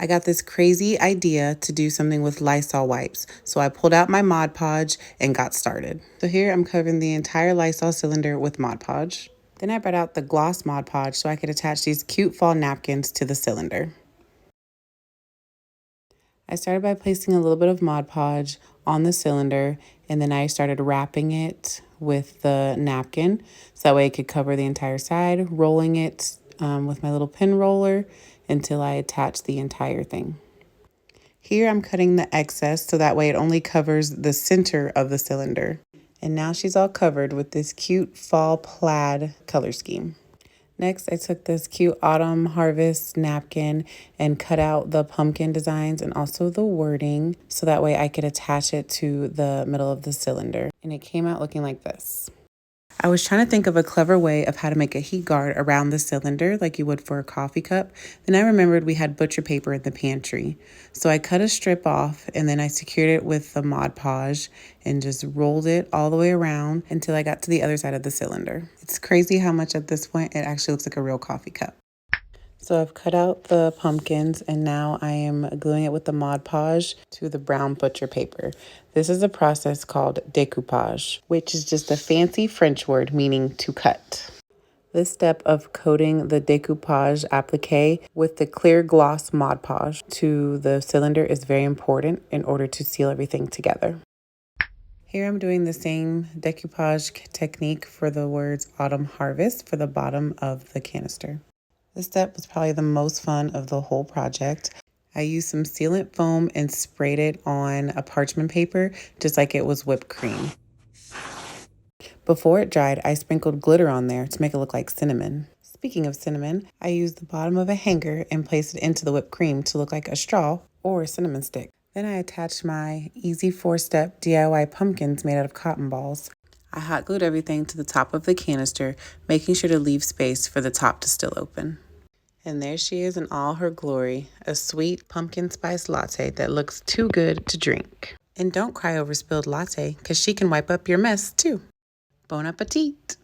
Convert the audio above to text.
I got this crazy idea to do something with Lysol wipes, so I pulled out my Mod Podge and got started. So here I'm covering the entire Lysol cylinder with Mod Podge. Then I brought out the gloss Mod Podge so I could attach these cute fall napkins to the cylinder. I started by placing a little bit of Mod Podge on the cylinder, and then I started wrapping it with the napkin so that way it could cover the entire side, rolling it with my little pin roller until I attach the entire thing. Here I'm cutting the excess so that way it only covers the center of the cylinder. And now she's all covered with this cute fall plaid color scheme. Next, I took this cute autumn harvest napkin and cut out the pumpkin designs and also the wording so that way I could attach it to the middle of the cylinder. And it came out looking like this. I was trying to think of a clever way of how to make a heat guard around the cylinder like you would for a coffee cup. Then I remembered we had butcher paper in the pantry. So I cut a strip off and then I secured it with the Mod Podge and just rolled it all the way around until I got to the other side of the cylinder. It's crazy how much at this point it actually looks like a real coffee cup. So I've cut out the pumpkins and now I am gluing it with the Mod Podge to the brown butcher paper. This is a process called decoupage, which is just a fancy French word meaning to cut. This step of coating the decoupage applique with the clear gloss Mod Podge to the cylinder is very important in order to seal everything together. Here I'm doing the same decoupage technique for the words autumn harvest for the bottom of the canister. This step was probably the most fun of the whole project. I used some sealant foam and sprayed it on a parchment paper just like it was whipped cream. Before it dried, I sprinkled glitter on there to make it look like cinnamon. Speaking of cinnamon, I used the bottom of a hanger and placed it into the whipped cream to look like a straw or a cinnamon stick. Then I attached my easy 4-step DIY pumpkins made out of cotton balls. I hot glued everything to the top of the canister, making sure to leave space for the top to still open. And there she is in all her glory, a sweet pumpkin spice latte that looks too good to drink. And don't cry over spilled latte, because she can wipe up your mess too. Bon appetit!